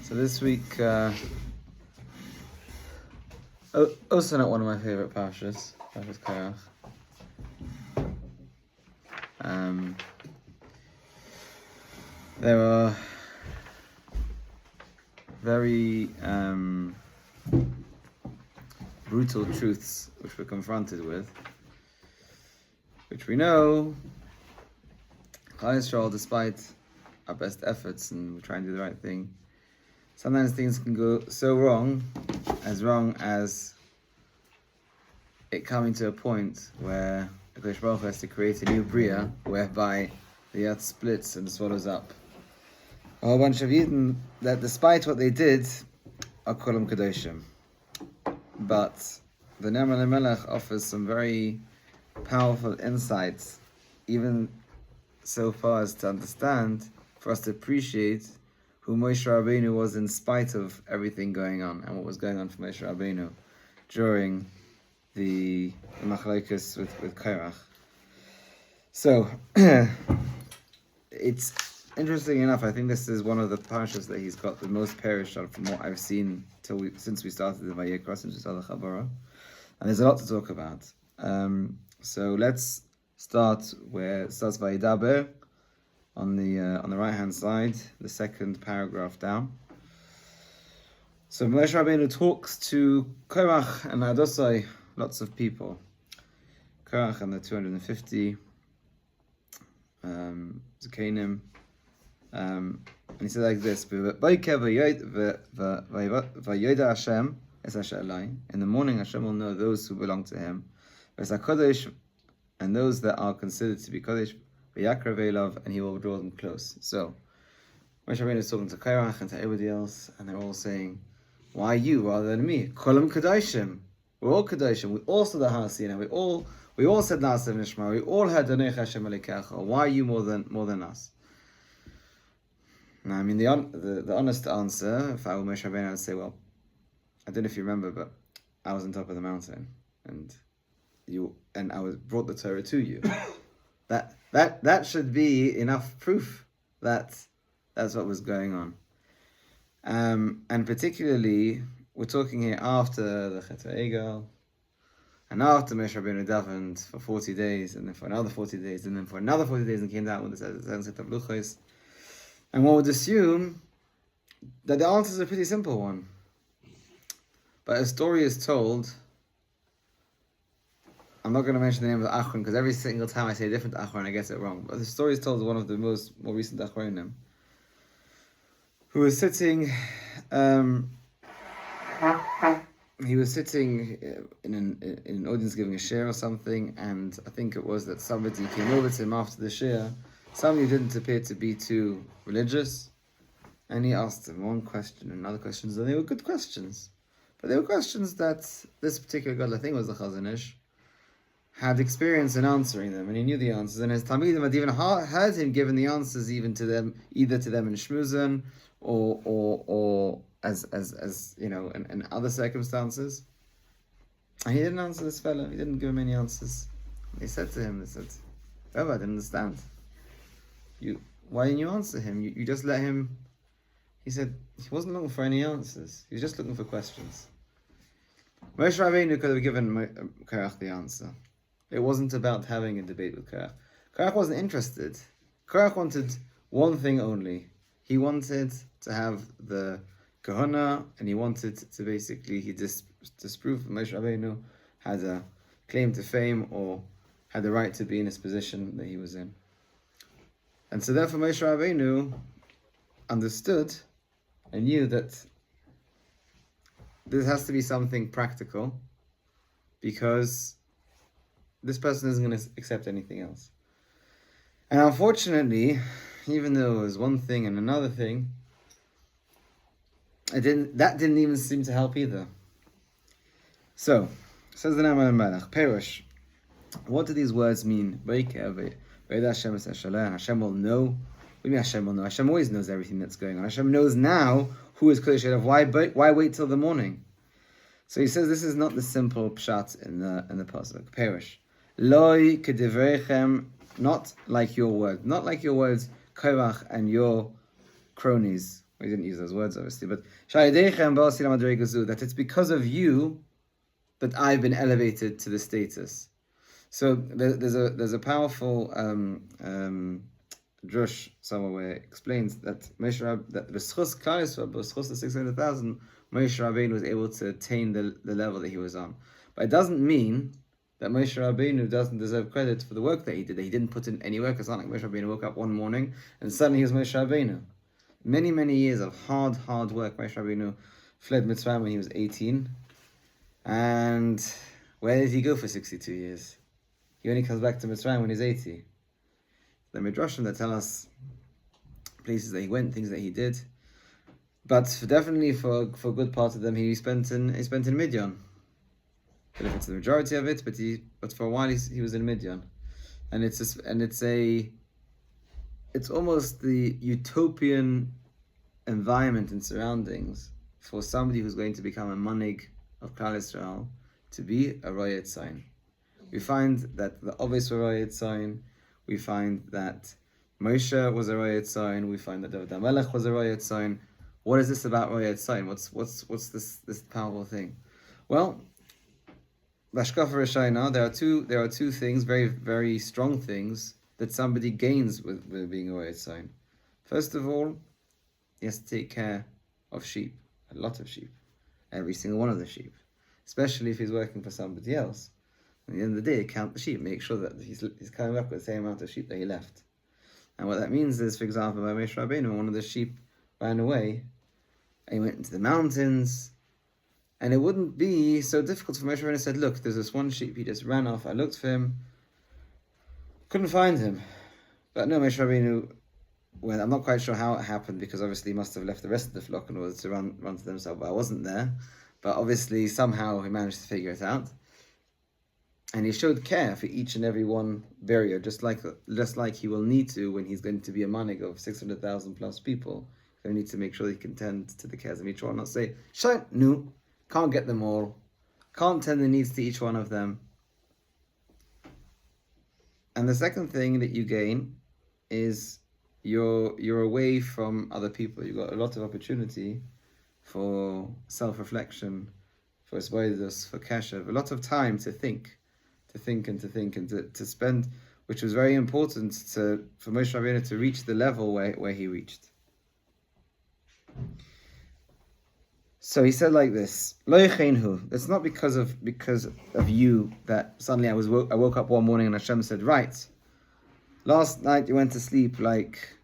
So this week, also not one of my favorite parshas, Parshas Korach. There are very brutal truths which we're confronted with, which we know, Klal Yisrael, despite our best efforts and we try and do the right thing, sometimes things can go so wrong as it coming to a point where Hakadosh Baruch Hu has to create a new bria, whereby the earth splits and swallows up a whole bunch of Yidden that, despite what they did, are Kolam Kadoshim. But the Noam Elimelech offers some very powerful insights, even so far as to understand, for us to appreciate who Moshe Rabbeinu was in spite of everything going on and what was going on for Moshe Rabbeinu during the machlokes with Korach. So, it's interesting enough, I think this is one of the parashas that he's got the most perished on from what I've seen since we started the Vayikra, since we started the Chabara. And there's a lot to talk about. So let's start where it starts Vayidaber on the right hand side, the second paragraph down. So Moshe Rabbeinu talks to Korach and Adosai, lots of people. Korach and the 250 zekeinim. And he said like this: in the morning Hashem will know those who belong to him, and those that are considered to be Kodesh, and he will draw them close. So Moshe Rabbeinu is talking to Korach and to everybody else, and they're all saying, why you rather than me? Kolam Kadoshim. We're all Kadoshim. We all said the Hasina. We all said Na'aseh Nishma. We all had Donei Hashem Elokecha. Why are you more than us? Now, I mean, the honest answer, if I were Moshe Rabbeinu, I would say, well, I don't know if you remember, but I was on top of the mountain, and I brought the Torah to you. That should be enough proof that that's what was going on. And particularly, we're talking here after the Chet HaEgel, and after Moshe Rabbeinu davened for 40 days, and then for another 40 days, and then for another 40 days, and came down with the set of Luchos. And one would assume that the answer is a pretty simple one. But a story is told. I'm not going to mention the name of the Achron, because every single time I say a different Achron, I get it wrong. But the story is told of one of the more recent Achronim, who was sitting, he was sitting in an audience giving a share or something, and I think it was that somebody came over to him after the share, somebody who didn't appear to be too religious, and he asked him one question and other questions, and they were good questions. But they were questions that this particular God, I think it was the Chazon Ish, had experience in answering them, and he knew the answers, and his Talmidim had even heard him giving the answers even to them, either to them in Shmuzan or as you know, in other circumstances. And he didn't answer this fellow. He didn't give him any answers. They said to him, "Oh, I didn't understand. Why didn't you answer him? You just let him." He said he wasn't looking for any answers. He was just looking for questions. Moshe Rabbeinu could have given Korach the answer. It wasn't about having a debate with Korach. Korach wasn't interested. Korach wanted one thing only. He wanted to have the kahuna, and he wanted to basically disprove that Moshe Rabbeinu had a claim to fame or had the right to be in his position that he was in. And so therefore Moshe Rabbeinu understood and knew that this has to be something practical, because this person isn't going to accept anything else. And unfortunately, even though it was one thing and another thing, that didn't even seem to help either. So, says the Noam Elimelech, Perush, what do these words mean? Hashem will know. What do you mean Hashem will know? Hashem always knows everything that's going on. Hashem knows now who is Kodesh Elav. Why wait till the morning? So he says this is not the simple pshat in the pasuk. Perush, Loi kedivrechem, not like your words, Korach and your cronies Well, he didn't use those words, obviously, but that it's because of you that I've been elevated to the status. So there's a powerful drush somewhere where it explains that that b'schus Klal Yisrael, b'schus the 600,000, Moshe Rabbeinu was able to attain the level that he was on. But it doesn't mean that Moshe Rabbeinu doesn't deserve credit for the work that he did, that he didn't put in any work. It's not like Moshe Rabbeinu woke up one morning and suddenly he was Moshe Rabbeinu. Many years of hard work. Moshe Rabbeinu fled Mitzrayim when he was 18. And where did he go for 62 years? He only comes back to Mitzrayim when he's 80. The Midrashim that tell us places that he went, things that he did. But definitely for a good part of them, he spent in Midian. I don't know if it's the majority of it, but for a while he was in Midian. And it's almost the utopian environment and surroundings for somebody who's going to become a manig of Klal Yisrael to be a royet sign. We find that the Ovis were royet sign. We find that Moshe was a royet sign. We find that Elimelech was a royet sign. What is this about royet sign? What's this powerful thing? Well, Bashkafa Rishayna, there are two things, very very strong things that somebody gains with being a royet sign. First of all, he has to take care of sheep, a lot of sheep, every single one of the sheep, especially if he's working for somebody else. At the end of the day, count the sheep, make sure that he's coming back with the same amount of sheep that he left. And what that means is, for example, by Moshe Rabbeinu, one of the sheep ran away, and he went into the mountains, and it wouldn't be so difficult for Moshe Rabbeinu to say, look, there's this one sheep, he just ran off, I looked for him, couldn't find him. But no, Moshe Rabbeinu, well, I'm not quite sure how it happened, because obviously he must have left the rest of the flock in order to run to themselves, but I wasn't there. But obviously somehow he managed to figure it out. And he showed care for each and every one barrier, just like he will need to when he's going to be a manig of 600,000 plus people. He's going to need to make sure he can tend to the cares of each one, not say, no, can't get them all, can't tend the needs to each one of them. And the second thing that you gain is you're away from other people. You've got a lot of opportunity for self-reflection, for esboidus, for keshev, a lot of time to think and to spend, which was very important for Moshe Rabbeinu to reach the level where he reached. So he said like this: Lo yechenhu. It's not because of you that suddenly I woke up one morning and Hashem said, right, last night you went to sleep like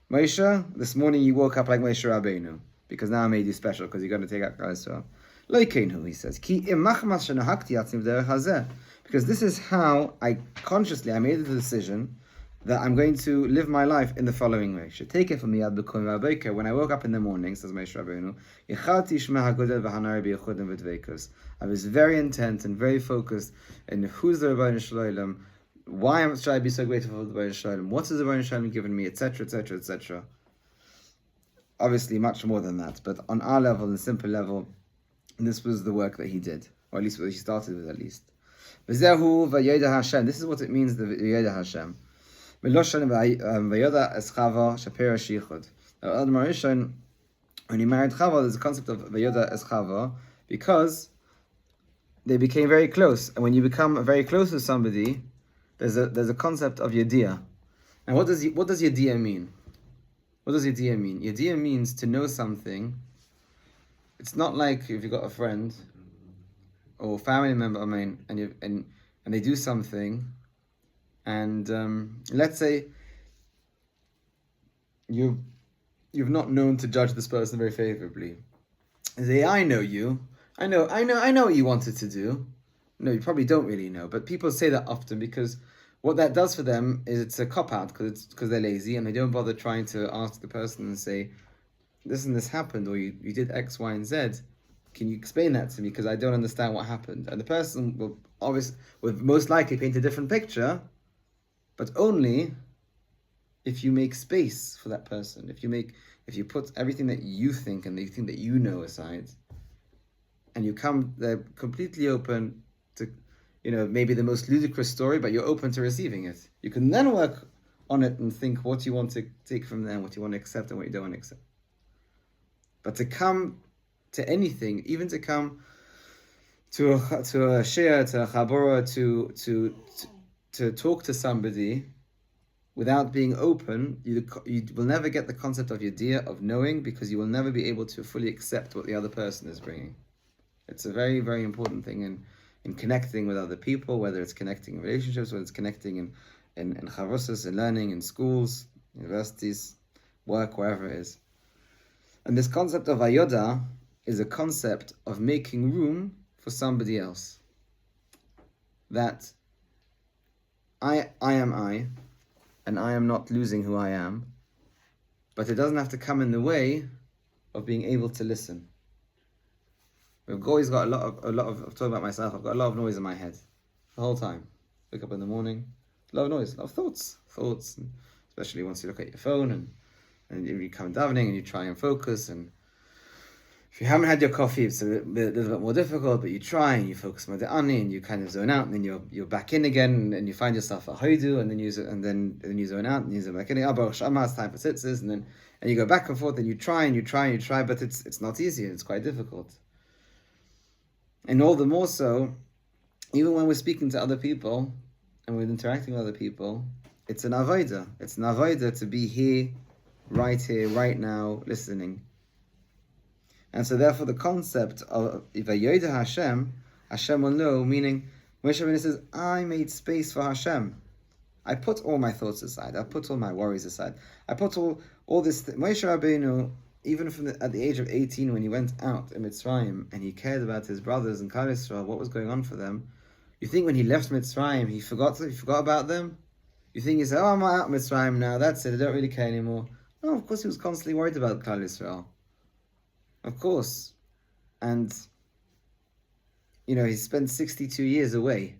Moshe, this morning you woke up like Moshe Rabbeinu, because now I made you special because you're going to take out Klal Yisrael. Lo yechenhu, he says, Ki imachmas shenahakti atzim b'derech hazeh. Because this is how I made the decision that I'm going to live my life in the following way. Take it from me, when I woke up in the morning, says Moshe Rabbeinu, I was very intent and very focused in who's the Rebbeinu Shalom, why should I be so grateful for the Rebbeinu Shalom, what has the Rebbeinu Shalom given me, etc., etc., etc. Obviously, much more than that, but on our level, the simple level, this was the work that he did, or at least what he started with, at least. This is what it means, the V'yoda Hashem. When he married Chava, there's a concept of V'yoda es Chava, because they became very close. And when you become very close with somebody, there's a concept of Yediyah. And what does Yediyah mean? What does Yediyah mean? Yediyah means to know something. It's not like if you've got a friend or family member, and they do something, and let's say you've not known to judge this person very favorably. They say, I know you. I know what you wanted to do. No, you probably don't really know, but people say that often because what that does for them is it's a cop-out because they're lazy and they don't bother trying to ask the person and say, this and this happened, or you did X, Y, and Z. Can you explain that to me? Because I don't understand what happened. And the person will most likely paint a different picture, but only if you make space for that person. If you put everything that you think and the thing that you know aside, and you come there completely open to, maybe the most ludicrous story, but you're open to receiving it. You can then work on it and think what you want to take from them, what you want to accept and what you don't want to accept. But to come to anything, even to come to a share, to a chabura, to talk to somebody without being open, you will never get the concept of yediyah, of knowing, because you will never be able to fully accept what the other person is bringing. It's a very, very important thing in connecting with other people, whether it's connecting in relationships, whether it's connecting in chavosas, in learning, in schools, universities, work, wherever it is. And this concept of ayoda is a concept of making room for somebody else. That I am I, and I am not losing who I am, but it doesn't have to come in the way of being able to listen. We've always got a lot of I'm talking about myself, I've got a lot of noise in my head the whole time. Wake up in the morning, a lot of noise, a lot of thoughts, and especially once you look at your phone and you come davening and you try and focus, and if you haven't had your coffee, it's a little bit more difficult, but you try and you focus on the ani and you kind of zone out, and then you're back in again, and you find yourself at hoidu, and then you zone out and you zone back in. Baruch Shama, it's time for tzitzis, and you go back and forth, and you try, but it's not easy, it's quite difficult. And all the more so, even when we're speaking to other people and we're interacting with other people, it's an avodah. It's an avodah to be here, right now, listening. And so therefore the concept of Vayoda Hashem will know, meaning Moshe Rabbeinu says, I made space for Hashem. I put all my thoughts aside. I put all my worries aside. I put all this. Moshe Rabbeinu, even at the age of 18, when he went out in Mitzrayim and he cared about his brothers and Klal Yisrael, what was going on for them, you think when he left Mitzrayim, he forgot about them? You think he said, oh, I'm out of Mitzrayim now, that's it, I don't really care anymore. No, of course he was constantly worried about Klal Yisrael. Of course. And, he spent 62 years away.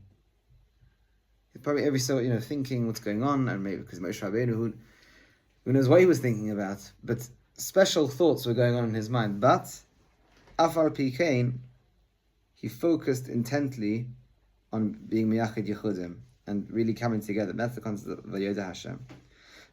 He's probably every so, thinking what's going on, and maybe because Moshe Rabbeinu, who knows what he was thinking about, but special thoughts were going on in his mind. But, Afar Pikein, he focused intently on being Miyachid Yechudim, and really coming together. That's the concept of Vayoda Hashem.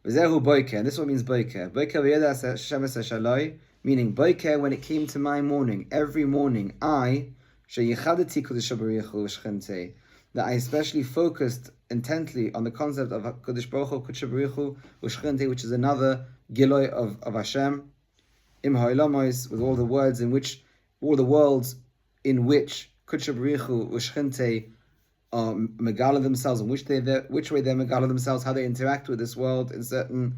V'zehu boiker, and this is what means boiker. Boiker v'yoda Hashem eseshaloi, meaning boiker, when it came to my morning, every morning, sheyichadati Kodesh Baruch Hu v'shchentei, that I especially focused intently on the concept of Kodesh Baruch Hu, Kodesh Baruch Hu v'shchentei, which is another giloi of Hashem, im ha'ilamos, with all the worlds in which Kodesh Baruch Hu v'shchentei megala themselves, and which way they megala themselves, how they interact with this world in certain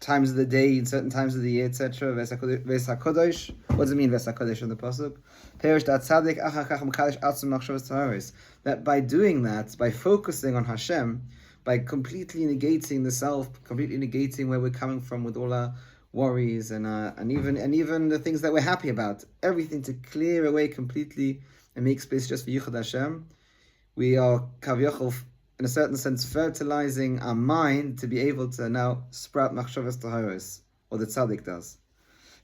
times of the day, in certain times of the year, etc. Ves HaKodesh. What does it mean, Ves HaKodesh in the pasuk? Perish dat tzadik achakach mekadesh atzum machshavas taharis. That by doing that, by focusing on Hashem, by completely negating the self, completely negating where we're coming from with all our worries and even the things that we're happy about, everything to clear away completely and make space just for Yichud Hashem. We are, kavyochel, in a certain sense, fertilizing our mind to be able to now sprout machshavas taharos, or the tzaddik does.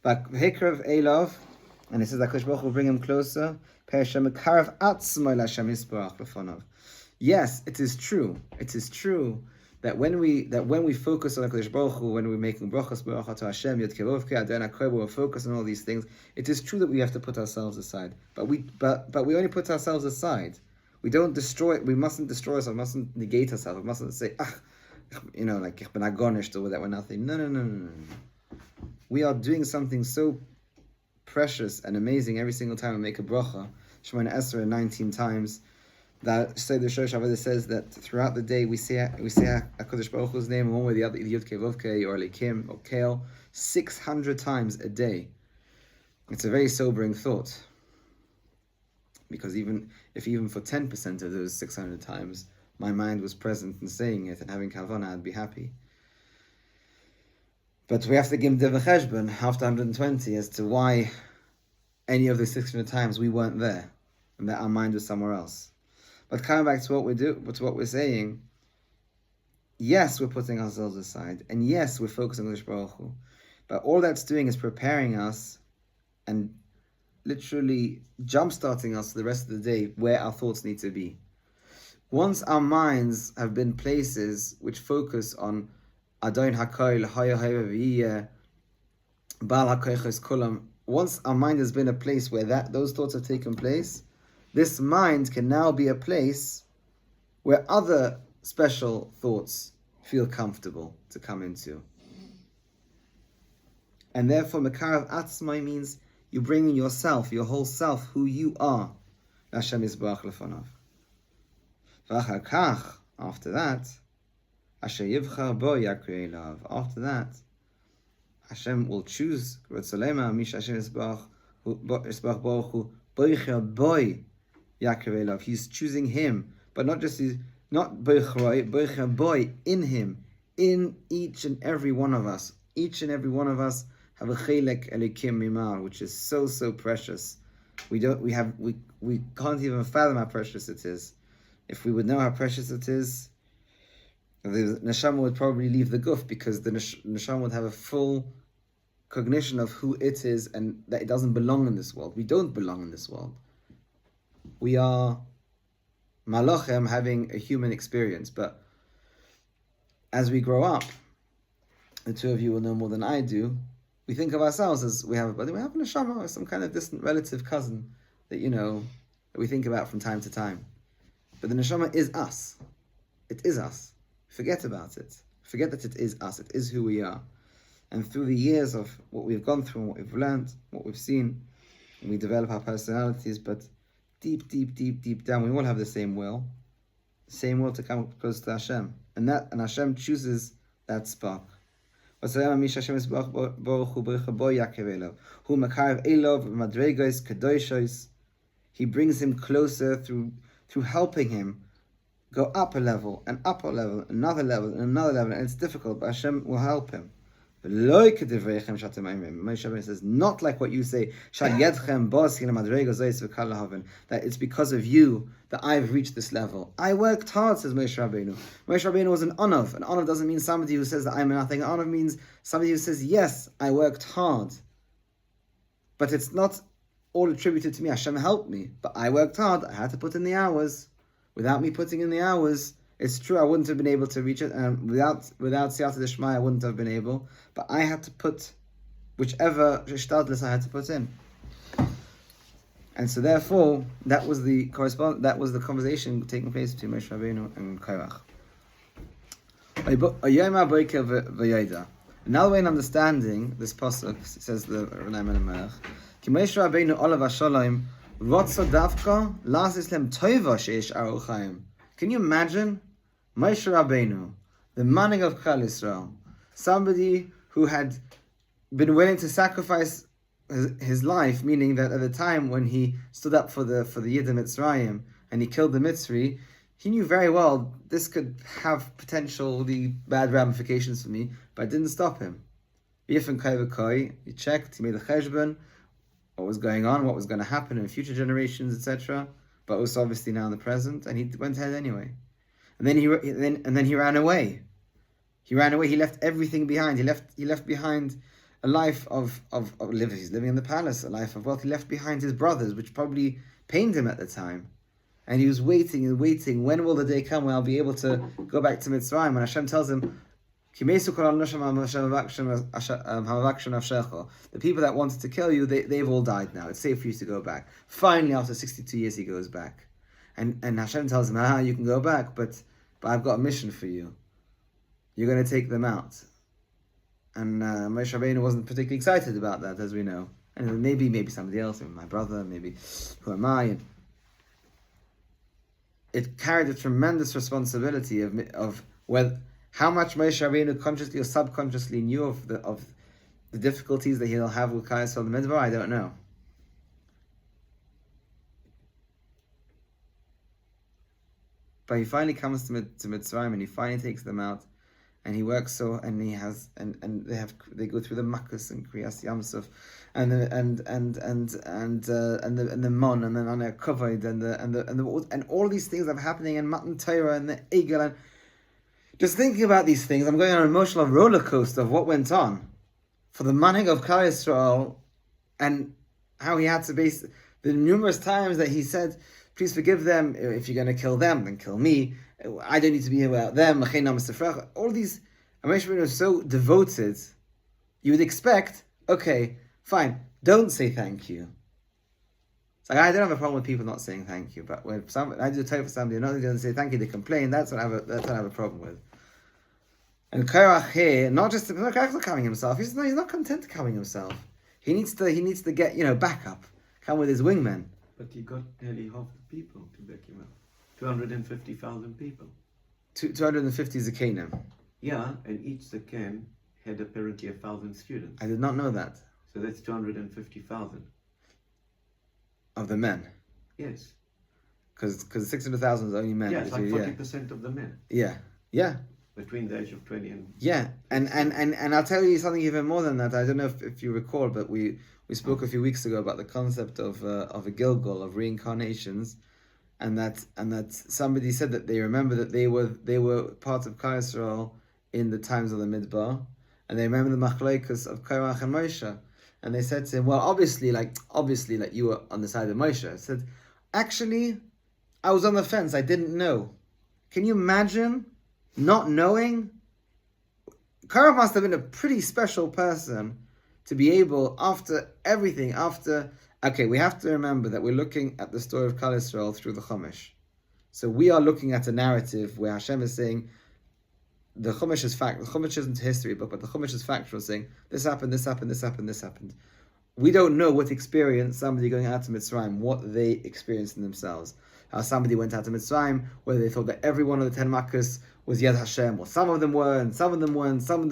But hikrav elav, and it says that Kodesh Baruch will bring him closer. Perashem atzmai Hashem yisbarach b'fanav. Yes, it is true. It is true that when we focus on Kodesh Baruch Hu, when we're making brachas b'racha to Hashem, Yod Kevovke, Adon HaKoyah, we're focused on all these things. It is true that we have to put ourselves aside, but we only put ourselves aside. We don't destroy it. We mustn't destroy ourselves. We mustn't negate ourselves. We mustn't say, like ich bin agonished, or that we're nothing. No. We are doing something so precious and amazing every single time we make a bracha. Shemona Esrei 19 times. That say the Shosh Avodah says that throughout the day we say HaKadosh Baruch Hu's name, one way or the other, Yud Kevovke or Lekim or Kale, 600 times a day. It's a very sobering thought. Because even for 10% of those 600 times, my mind was present in saying it and having kavanah, I'd be happy. But we have to give Devach Cheshbon after 120 as to why any of the 600 times we weren't there and that our mind was somewhere else. But coming back to what we're saying, yes, we're putting ourselves aside, and yes, we're focusing on Kodesh Baruch Hu, but all that's doing is preparing us and literally jump-starting us for the rest of the day where our thoughts need to be. Once our minds have been places which focus on Adon HaKoyah, Haya Haya V'Yiyeh, Baal HaKoyches Kulam, once our mind has been a place where those thoughts have taken place, this mind can now be a place where other special thoughts feel comfortable to come into. And therefore, Mekarav Atzmai means you bring in yourself, your whole self, who you are. Hashem Yisbarach Lefonav. V'achar kach, after that, Asher Yivchar Bo Yakrei Elav. After that, Hashem will choose Ratzalema Mish Hashem Yisbarach Baruch Hu Boicher Boy Yakrei Elav. He's choosing him, but not just not Boicher Boy, in him, in each and every one of us. Each and every one of us have a chelek elikim mimar, which is so precious. We can't even fathom how precious it is. If we would know how precious it is, the neshama would probably leave the guf, because the neshama would have a full cognition of who it is and that it doesn't belong in this world. We don't belong in this world. We are malachim having a human experience, but as we grow up, the two of you will know more than I do, we think of ourselves as we have a neshama, or some kind of distant relative cousin that we think about from time to time. But the neshama is us. It is us. Forget about it. Forget that it is us. It is who we are. And through the years of what we've gone through, and what we've learned, what we've seen, we develop our personalities, but deep down, we all have the same will to come close to Hashem. And Hashem chooses that spark. He brings him closer through helping him go up a level, another level, and it's difficult, but Hashem will help him. Moshe says, not like what you say, that it's because of you that I've reached this level. I worked hard, says Moshe Rabbeinu. Moshe Rabbeinu was an onav. An onav doesn't mean somebody who says that I'm nothing. An onav means somebody who says, yes, I worked hard. But it's not all attributed to me. Hashem helped me, but I worked hard. I had to put in the hours. Without me putting in the hours, it's true, I wouldn't have been able to reach it, and without Siyata Deshmai, I wouldn't have been able. But I had to put whichever shtadlis I had to put in, and so therefore that was the conversation taking place between Moshe Rabbeinu and Korach. Another way in understanding this pasuk, says the Elimelech, Ki Moshe Rabbeinu olav hashalom rotzo davka las islem tova sheish aruch chaim. Can you imagine Moshe Rabbeinu, the manning of Klal Yisrael, somebody who had been willing to sacrifice his life, meaning that at the time when he stood up for the Yidden Mitzrayim and he killed the Mitzri, he knew very well this could have potentially bad ramifications for me, but it didn't stop him. He checked, he made a cheshbon, what was going on, what was going to happen in future generations, etc. But also obviously now in the present, and he went ahead anyway. And then he ran away. He ran away. He left everything behind. He left behind a life of living. He's living in the palace, a life of wealth. He left behind his brothers, which probably pained him at the time. And he was waiting and waiting. When will the day come when I'll be able to go back to Mitzrayim? When Hashem tells him, the people that wanted to kill you, they've all died now. It's safe for you to go back. Finally, after 62 years, he goes back. And Hashem tells him, you can go back, but I've got a mission for you. You're going to take them out. And Moshe Rabbeinu wasn't particularly excited about that, as we know. And maybe somebody else, maybe my brother, maybe who am I? And it carried a tremendous responsibility of whether how much Moshe Rabbeinu consciously or subconsciously knew of the difficulties that he'll have with Klal Yisrael the Midbar, I don't know. But he finally comes to Mitzrayim and he finally takes them out, and he works and they go through the Makkas and Kriyas Yamsuf and the Mon and then on their Kavod and all these things that are happening in Matan Torah and the Egel, and just thinking about these things, I'm going on an emotional roller coaster of what went on for the manning of Klal Yisrael, and how he had to base the numerous times that he said, please forgive them. If you're going to kill them, then kill me. I don't need to be here without them. All these, Moshe Rabbeinu was so devoted. You would expect, okay, fine. don't say thank you. It's like, I don't have a problem with people not saying thank you, but when I do a table for somebody and they don't say thank you, they complain. That's what I have a problem with. And Korach here, Korach's not coming himself. He's not content to coming himself. He needs to get backup. Come with his wingmen. But he got nearly half the people to back him up. 250,000 people. 250 zekeinim. Yeah, and each zekein had apparently 1,000 students. I did not know that. So that's 250,000. Of the men. Yes. Because 600,000 is only men. Yeah, it's like 40% of the men. Yeah. Between the age of 20 and... Yeah, and I'll tell you something even more than that. I don't know if you recall, but we spoke a few weeks ago about the concept of a Gilgal, of reincarnations, and that somebody said that they remember that they were part of Klal Yisrael in the times of the Midbar, and they remember the machlokes of Korach and Moshe. And they said to him, well, obviously, you were on the side of Moshe. I said, actually, I was on the fence. I didn't know. Can you imagine not knowing? Korach must have been a pretty special person to be able, after everything, okay, we have to remember that we're looking at the story of Klal Yisrael through the Chumash. So we are looking at a narrative where Hashem is saying, the Chumash is fact. The Chumash isn't a history book, but the Chumash is factual, saying this happened, this happened, this happened, this happened. We don't know what experience somebody going out to Mitzrayim, what they experienced in themselves. How somebody went out to Mitzrayim, whether they thought that every one of the 10 Makkos was Yad Hashem, or some of them were, and some of them weren't. Some of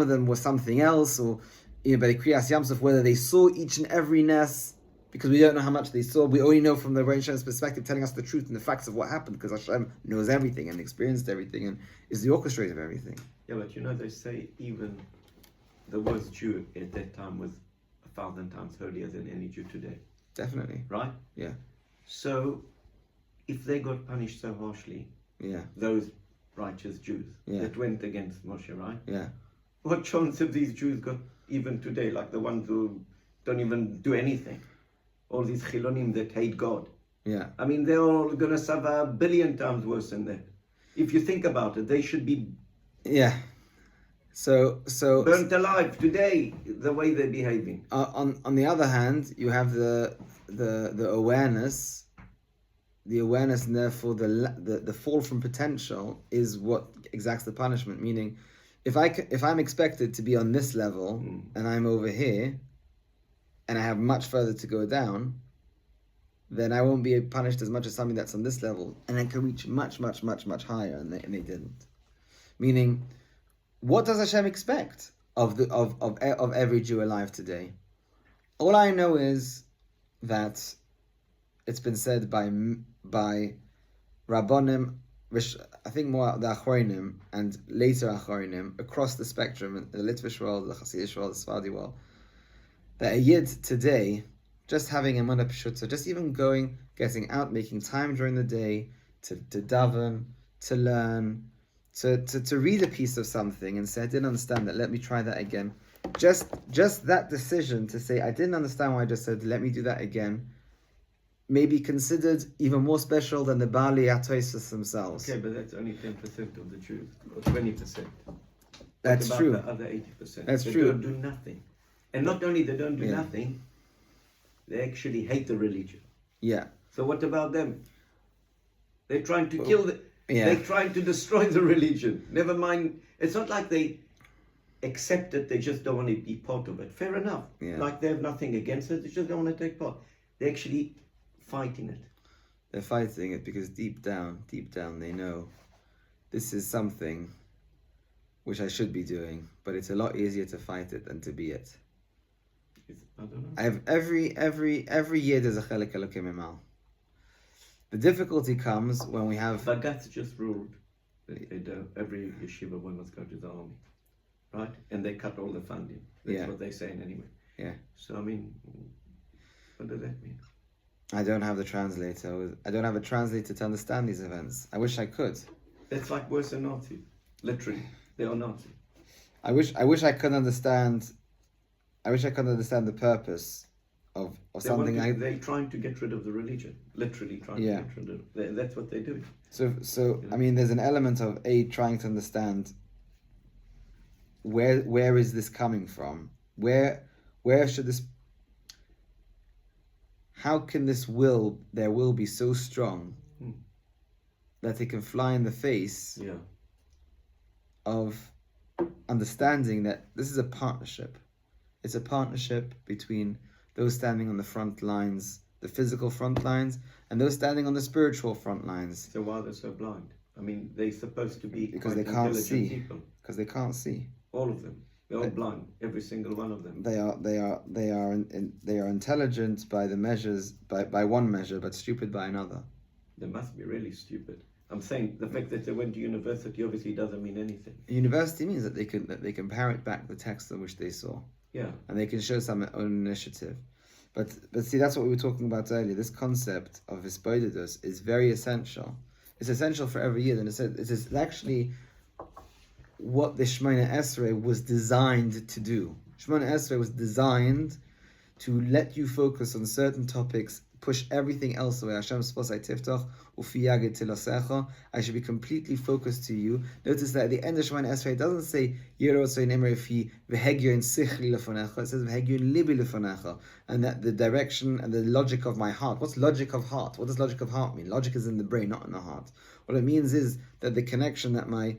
them were something else, or by Kriyas Yamsuf, whether they saw each and every Nes, because we don't know how much they saw. We only know from the Rebbeinu Shem's perspective, telling us the truth and the facts of what happened, because Hashem knows everything and experienced everything and is the orchestrator of everything. Yeah, but they say even the worst Jew at that time was 1,000 times holier than any Jew today. Definitely. Right? Yeah. So, if they got punished so harshly, those righteous Jews that went against Moshe, right? Yeah. What chance have these Jews got even today, like the ones who don't even do anything? All these chilonim that hate God. Yeah. I mean, they're all going to suffer 1 billion times worse than that. If you think about it, they should be... Yeah. So burnt alive today, the way they're behaving. On the other hand, you have the awareness, and therefore the fall from potential is what exacts the punishment. Meaning, if I'm expected to be on this level and I'm over here, and I have much further to go down, then I won't be punished as much as something that's on this level, and I can reach much, much, much, much higher, and they didn't. Meaning, what does Hashem expect of every Jew alive today? All I know is that it's been said by Rabbonim, I think more the Achronim and later Achronim across the spectrum, the Litvish world, the Hasidic world, the Sephardi world, that a Yid today, just having Emunah Pshuta, just even getting out, making time during the day to daven, to learn, to read a piece of something and say, I didn't understand that, let me try that again. Just that decision to say, I didn't understand what I just said, let me do that again, may be considered even more special than the Bali Atoisus themselves. Okay, but that's only 10% of the Jews, or 20%. That's what about true. The other 80%? That's they true. Don't do nothing. And not only they don't do nothing, they actually hate the religion. Yeah. So what about them? They're trying to kill they're trying to destroy the religion. Never mind, it's not like they accept it, they just don't want to be part of it. Fair enough. Yeah. Like they have nothing against it, they just don't want to take part. They're actually fighting it. They're fighting it because deep down, they know this is something which I should be doing, but it's a lot easier to fight it than to be it. I don't know. I have every year there's a Chelek Elokim Imal. The difficulty comes when we have... Bagatz just ruled that every yeshiva one must go to the army, right? And they cut all the funding. That's what they're saying anyway. Yeah. So, I mean, what does that mean? I don't have the translator. I don't have a translator to understand these events. I wish I could. That's like worse than Nazis. Literally, they are Nazis. I wish I could understand. I wish I could understand the purpose of something. They're trying to get rid of the religion. Literally trying to get rid of it. That's what they're doing. So I mean, there's an element of trying to understand where is this coming from? Where should this how can their will be so strong that they can fly in the face of understanding that this is a partnership. It's a partnership between those standing on the front lines, the physical front lines, and those standing on the spiritual front lines. So why are they so blind? I mean, they're supposed to be because quite they can't see. people. Because they can't see. All of them. They're all blind. Every single one of them. They are intelligent by the measures by one measure, but stupid by another. They must be really stupid. I'm saying the fact that they went to university obviously doesn't mean anything. University means that they can parrot back the text in which they saw. Yeah. And they can show some own initiative. But see, that's what we were talking about earlier. This concept of hisbodedus is very essential. It's essential for every year. And it is actually what the Shemona Esrei was designed to do. Shemona Esrei was designed to let you focus on certain topics, push everything else away. Hashem sposai tiftach ufiyaged tilasecha. I should be completely focused to you. Notice that at the end of Shemona Esrei, it doesn't say Yerosoin Emrefi v'hegyon sichli lefonecha. It says v'hegyon libi lefonecha, and that the direction and the logic of my heart. What's logic of heart? What does logic of heart mean? Logic is in the brain, not in the heart. What it means is that the connection that my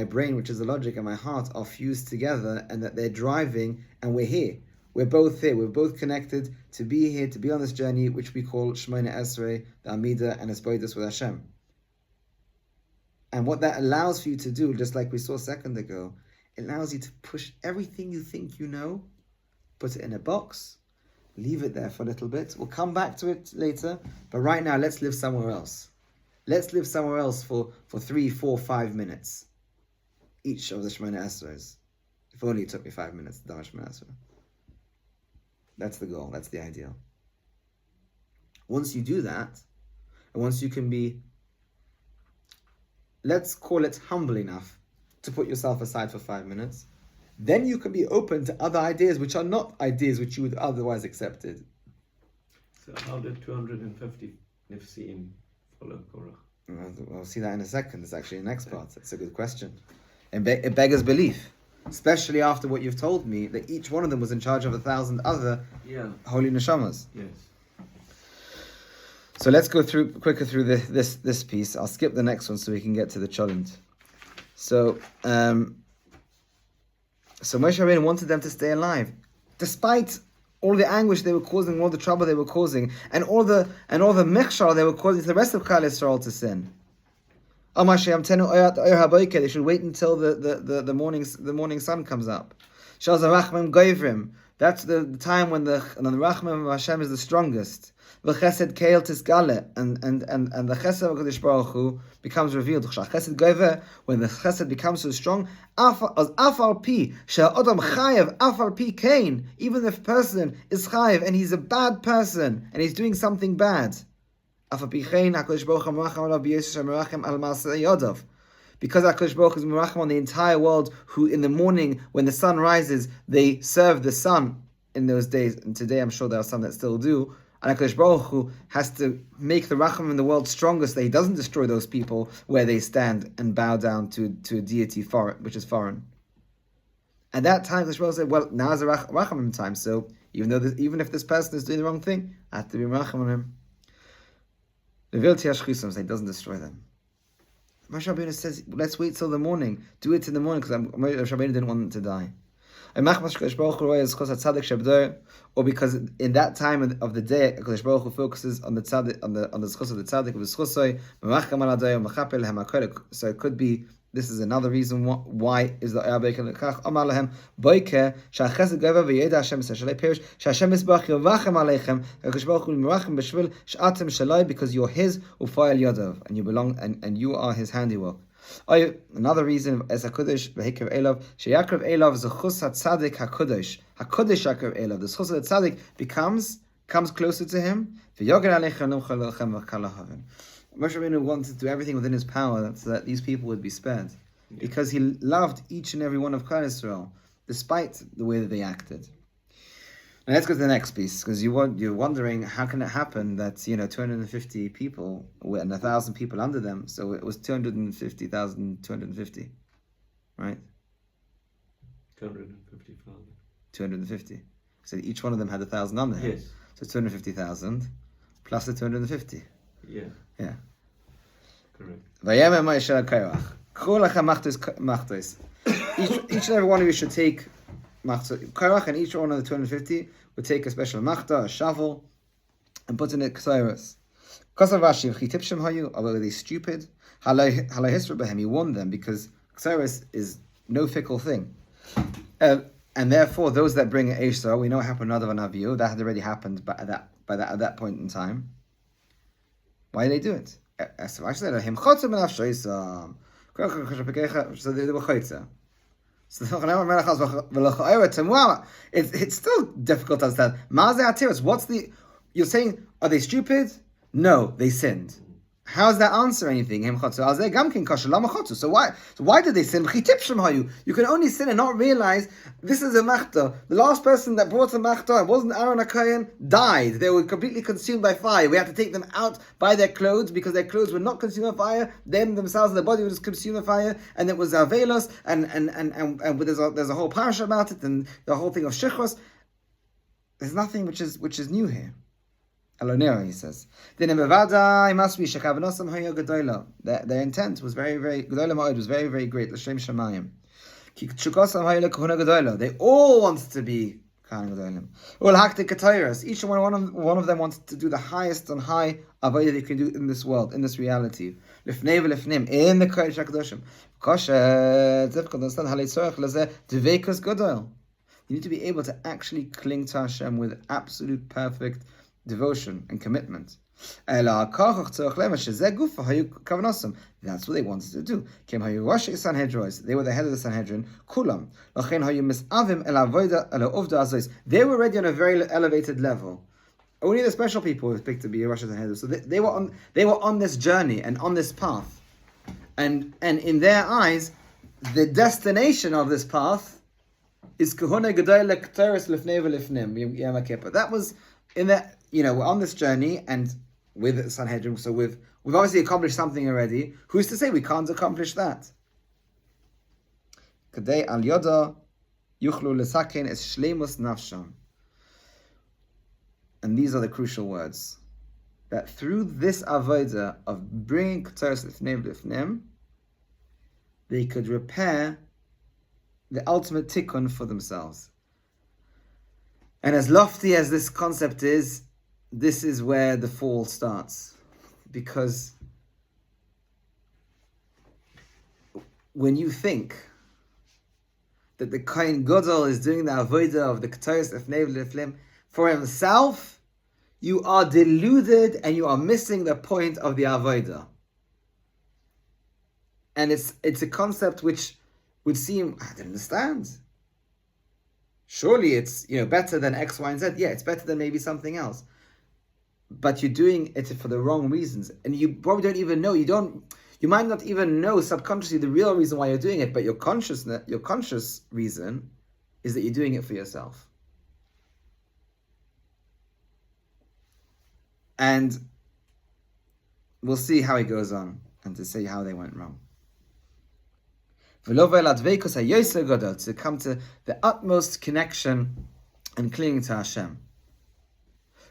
brain, which is the logic, and my heart are fused together, and that they're driving, and we're here. We're both here. We're both connected to be here, to be on this journey, which we call Shemona Esrei, the Amida, and hisbodedus with Hashem. And what that allows for you to do, just like we saw a second ago, it allows you to push everything you think you know, put it in a box, leave it there for a little bit. We'll come back to it later, but right now, let's live somewhere else. Let's live somewhere else for 3, 4, 5 minutes, each of the Shemona Esreis. If only it took me 5 minutes to daven Shemona Esrei. That's the goal. That's the ideal. Once you do that, and once you can be, let's call it humble enough to put yourself aside for 5 minutes, then you can be open to other ideas which are not ideas which you would otherwise accepted. So how did 250 Nifsim follow Korach? We'll see that in a second. It's actually the next part. That's a good question. It beggars belief. Especially after what you've told me, that each one of them was in charge of 1,000 other holy neshamas. Yes. So let's go quicker through this piece. I'll skip the next one so we can get to the challenge. So Moshe Rabbeinu wanted them to stay alive, despite all the anguish they were causing, all the trouble they were causing, and all the mechshar they were causing to the rest of Klal Yisrael to sin. They should wait until the morning sun comes up. That's the time when the Rachman of Hashem is the strongest. And the Chesed of HaKadosh Baruch Hu becomes revealed. When the Chesed becomes so strong, even if a person is chayiv and he's a bad person and he's doing something bad, because HaKadosh Baruch Hu is merachim on the entire world, who in the morning when the sun rises, they serve the sun in those days, and today I'm sure there are some that still do, and HaKadosh Baruch Hu has to make the racham in the world stronger so that he doesn't destroy those people where they stand and bow down to a deity which is foreign. At that time, HaKadosh Baruch Hu said, well, now is the rachamim time, so even if this person is doing the wrong thing, I have to be merachim on him. He doesn't destroy them. Moshe Rabbeinu says, let's wait till the morning. Do it in the morning, because Moshe Rabbeinu didn't want them to die. Or because in that time of the day, HaKadosh Baruch Hu focuses on the tzaddik, on the schus of the tzaddik. So it could be, this is another reason why is the Amar lahem boiker shachesed gava v'yeda Hashem shalei perish shHashem isbach yovachem aleichem HaKadosh Baruch Hu merachim b'shvil sh'atem shalai, because you're His u'fayel yadav, and you belong and you are His handiwork. Another reason is HaKadosh v'hikrev elav sheyakrav elav zechus haTzadik HaKadosh yakrav elav. The zechus of the tzaddik comes closer to him. V'yoger aleichem numchal lechem v'kalahaven. Moshe Rabbeinu wanted to do everything within his power so that these people would be spared, because he loved each and every one of Klal Yisrael, despite the way that they acted. Now let's go to the next piece, because you're wondering how can it happen that 250 people and 1,000 people under them, so it was 250,250, right? 250,000. 250. So each one of them had 1,000 under him. Yes. So 250,000 plus the 250. Yeah. Yeah. Correct. Vayemer Moshe Korach. Kol lechem machtos. Each and every one of you should take Korach, and each one of the 250 would take a special machta, a shovel, and put in it ksairos. Kosav Rashi, chitipshem hayu, although they stupid, halay hisra behem, he warned them, because ksairos is no fickle thing. And therefore, those that bring an Esau, we know what happened to Nadav and Avihu, that had already happened at that point in time. Why did they do it? So they were chaytza. It's still difficult to understand. You're saying, are they stupid? No, they sinned. How does that answer anything? So why did they sin? You can only sin and not realize this is a machta. The last person that brought a machta, it wasn't Aaron HaKohen, died. They were completely consumed by fire. We had to take them out by their clothes because their clothes were not consumed by fire. Them themselves, their body was consumed by fire, and it was avelos, and there's a whole parasha about it, and the whole thing of shechros. There's nothing which is new here. Alonera, he says. Then in Bavada, it must be Shekavanosam Hoya Gedola. Their intent was very, very Gedola Ma'od was very, very great. L'Shem Shamayim. Chukosam Hoya Kahuna Gedola. They all wanted to be Kahan Gedolim. Ul Hakte Ketairas. Each one of them wanted to do the highest and high avodah they can do in this world, in this reality. Lifnei v'lifnim, in the Kodesh HaKadoshim. Kosher, difficult to understand. Halei tzorach lazeh dveikus Gedol. You need to be able to actually cling to Hashem with absolute perfect devotion and commitment. That's what they wanted to do. They were the head of the Sanhedrin. They were already on a very elevated level. Only the special people were picked to be Rosh Sanhedrin. So they were on this journey and on this path. And in their eyes, the destination of this path is Kahuna Gedoleh K'teres Lifnei V'Lifnim Yom HaKippur. That was in that. We're on this journey, and with Sanhedrin, so we've obviously accomplished something already. Who's to say we can't accomplish that? Kadei al yoda yuchlu lesaken es shleimus nafsham. And these are the crucial words. That through this avodah of bringing K'teres Lifnei V'Lifnim, they could repair the ultimate tikkun for themselves. And as lofty as this concept is, this is where the fall starts. Because when you think that the Kohen Gadol is doing the avodah of the K'teres Lifnei V'Lifnim for himself, you are deluded and you are missing the point of the avodah. And it's a concept which would seem, I don't understand. Surely it's better than X, Y, and Z. Yeah, it's better than maybe something else. But you're doing it for the wrong reasons. And you probably don't even know. You might not even know subconsciously the real reason why you're doing it, but your conscious reason is that you're doing it for yourself. And we'll see how he goes on and to say how they went wrong. To come to the utmost connection and clinging to Hashem.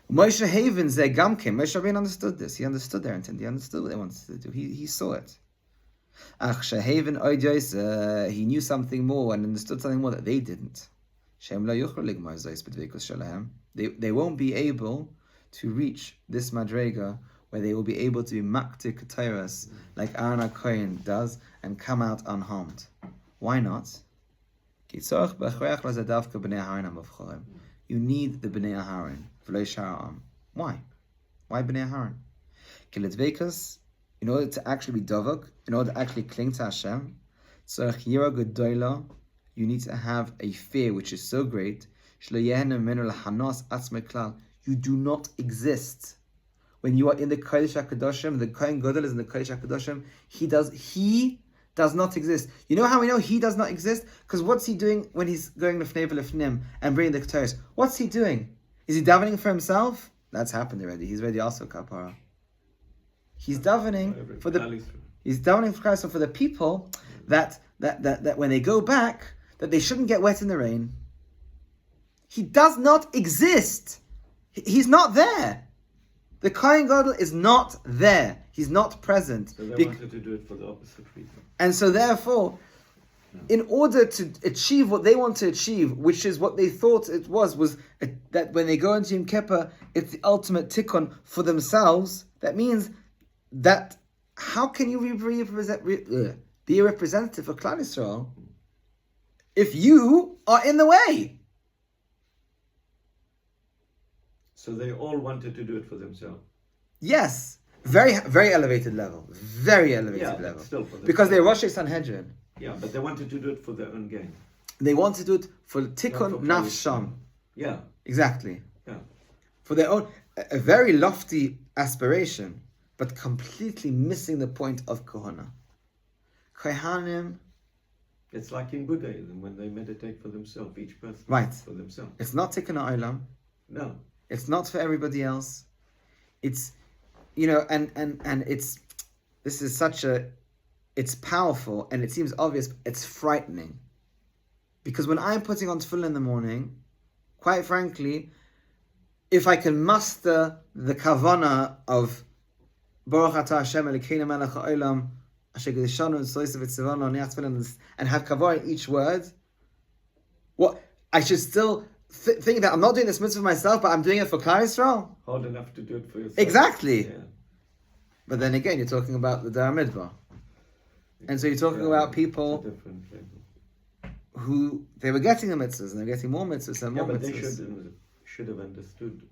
Moshe Rabbeinu understood this. He understood their intent. He understood what they wanted to do. He saw it. He knew something more and understood something more that they didn't. They won't be able to reach this madrega where they will be able to be makti ketairas like Aaron HaKohen does and come out unharmed. Why not? You need the Bnei Aharon. Why? Why Bnei Aharon? In order to actually be dovak, in order to actually cling to Hashem, you need to have a fear which is so great. You do not exist. When you are in the Kodesh HaKadoshim, the Kohen Gadol is in the Kodesh HaKadoshim, he does not exist. You know how we know he does not exist? Because what's he doing when he's going Lifnei V'Lifnim and bringing the Ketores? What's he doing? Is he davening for himself? That's happened already. He's already also kapara. He's davening for Christ, and for the people that when they go back, that they shouldn't get wet in the rain. He does not exist. He's not there. The Kohen Gadol is not there. He's not present. So they wanted to do it for the opposite reason. And so therefore, in order to achieve what they want to achieve, which is what they thought it was that when they go into Yom Kippur, it's the ultimate tikkun for themselves. That means that how can you be a representative for Klal Yisrael if you are in the way? So they all wanted to do it for themselves. Yes, very very elevated level, very elevated level. Still for because they're Rosh Sanhedrin. Yeah, but they wanted to do it for their own gain. They want to do it for tikkun nafsham. Yeah, exactly. Yeah, for their own, a very lofty aspiration, but completely missing the point of kohana. Kohanim. It's like in Buddhism when they meditate for themselves, each person. Right. For themselves. It's not tikkun ha'olam. No. It's not for everybody else. It's, and it's, this is it's powerful and it seems obvious, it's frightening. Because when I'm putting on tefillin in the morning, quite frankly, if I can muster the kavana of Baruch Atah Hashem Elokeinu melech ha'olam asher gedeshanu v'soisav v'tzivanu ni'at and have kavana in each word, what I should still think that I'm not doing this mitzvah for myself, but I'm doing it for Klal Yisrael. Hard enough to do it for yourself. Exactly. Yeah. But then again, you're talking about the Dar Midbar. And so you're talking about people who they were getting the mitzvahs and they're getting more mitzvahs and more mitzvahs. But they should have understood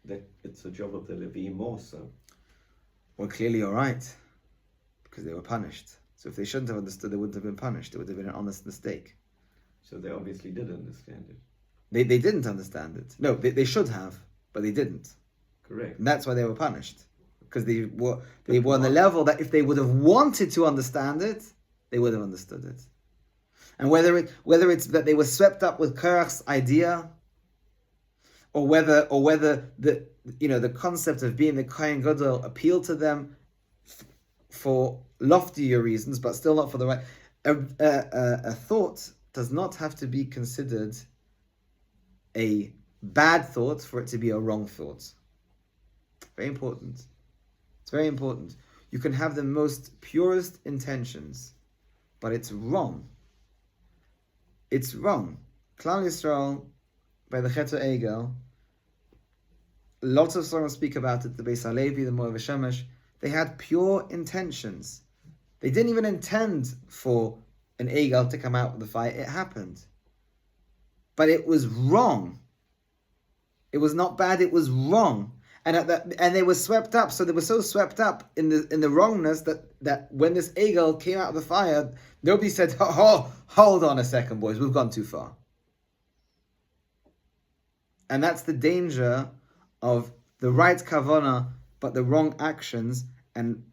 that it's a job of the Levi more so. Well, clearly you're right, because they were punished. So if they shouldn't have understood, they wouldn't have been punished. It would have been an honest mistake. So they obviously did understand it. They didn't understand it. No, they should have, but they didn't. Correct. And that's why they were punished. Because they were on the level that if they would have wanted to understand it, they would have understood it. And whether it's that they were swept up with Korach's idea, or whether the concept of being the Kohen Gadol appealed to them for loftier reasons, but still not for the right. A thought does not have to be considered a bad thought for it to be a wrong thought. Very important. It's very important. You can have the most purest intentions, but it's wrong. It's wrong. Klal Yisrael, by the Chet Egel, lots of songs speak about it, the Beis Halevi, the Moav Shemesh, they had pure intentions. They didn't even intend for an Egel to come out with the fire. It happened. But it was wrong. It was not bad, it was wrong. And they were swept up, so they were so swept up in the wrongness that when this Egel came out of the fire, nobody said, oh, hold on a second, boys, we've gone too far. And that's the danger of the right kavanah, but the wrong actions, and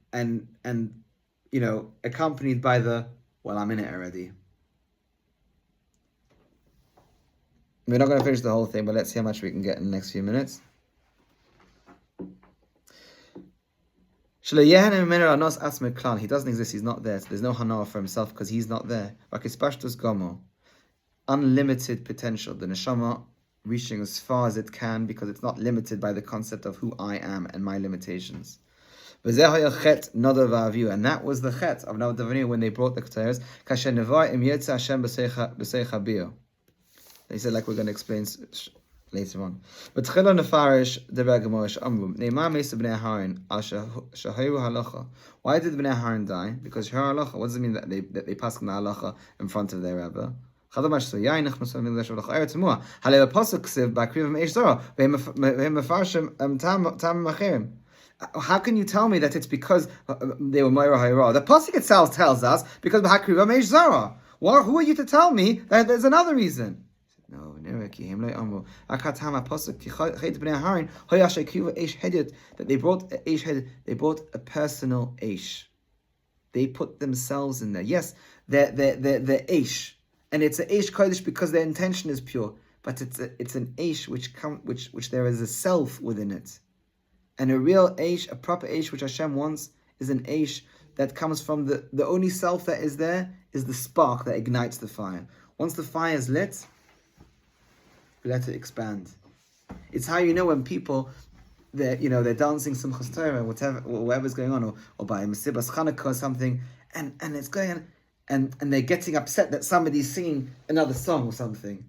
accompanied by the, well, I'm in it already. We're not going to finish the whole thing, but let's see how much we can get in the next few minutes. He doesn't exist, he's not there. So there's no hana for himself because he's not there. Unlimited potential. The neshama reaching as far as it can because it's not limited by the concept of who I am and my limitations. And that was the chet of Nadav Avinu when they brought the Keteres. They said, like we're going to explain later on. But why did Bnei Haran die? Because her halacha. What does it mean that they pass the halacha in front of their Rebbe? How can you tell me that it's because they were Moira Hayra? The pasuk itself tells us because B'Hakriva Meish Zara. Who are you to tell me that there's another reason? No, that they brought they brought a personal eish. They put themselves in there. Yes, they're eish, and it's an eish kodesh because their intention is pure. But it's an eish which there is a self within it, and a real eish, a proper eish which Hashem wants, is an eish that comes from the only self that is there is the spark that ignites the fire. Once the fire is lit, we let it expand. It's how you know when people, they're dancing Simchas Torah, whatever's going on, or by Mesibas Chanukah or something, and it's going on, and they're getting upset that somebody's singing another song or something.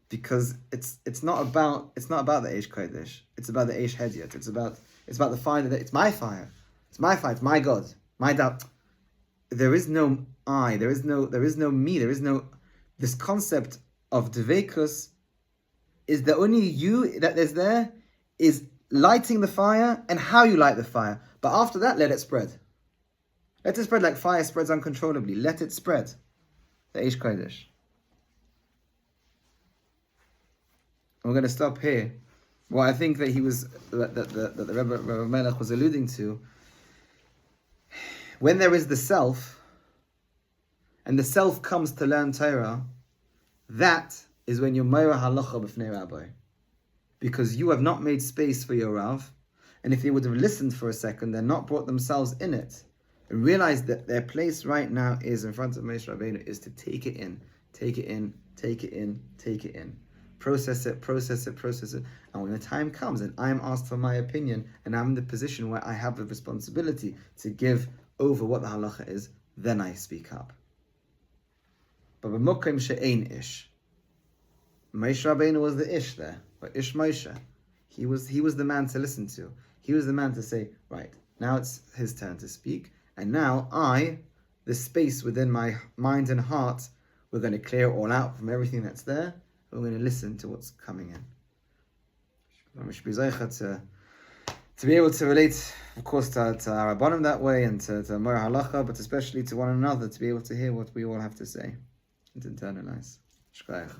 Because it's not about the Eish Kodesh. It's about the Eish Hediot. It's about the fire that it's my fire. It's my fire. It's my God. My doubt. There is no I. There is no me. There is no. This concept of Dveikus is the only you that is there is lighting the fire and how you light the fire. But after that, let it spread. Let it spread like fire spreads uncontrollably. Let it spread. The Eish Kodesh. We're going to stop here. What I think that the Rebbe Melech was alluding to, when there is the self, and the self comes to learn Torah, that is when you're Moira Halacha b'fnei Rabbi. Because you have not made space for your Rav, and if they would have listened for a second and not brought themselves in it, and realized that their place right now is in front of Moshe Rabbeinu, is to take it in, take it in, take it in, take it in. Process it. And when the time comes and I'm asked for my opinion and I'm in the position where I have the responsibility to give over what the halacha is, then I speak up. But b'mokim she'ein ish. Moshe Rabbeinu was the ish there, but ish Moshe. He was the man to listen to. He was the man to say, right, now it's his turn to speak. And now the space within my mind and heart, we're going to clear it all out from everything that's there. We're going to listen to what's coming in. To be able to relate, of course, to our Rabbanim that way, and to Mor Halacha, but especially to one another, to be able to hear what we all have to say and to internalize. Shkoyach.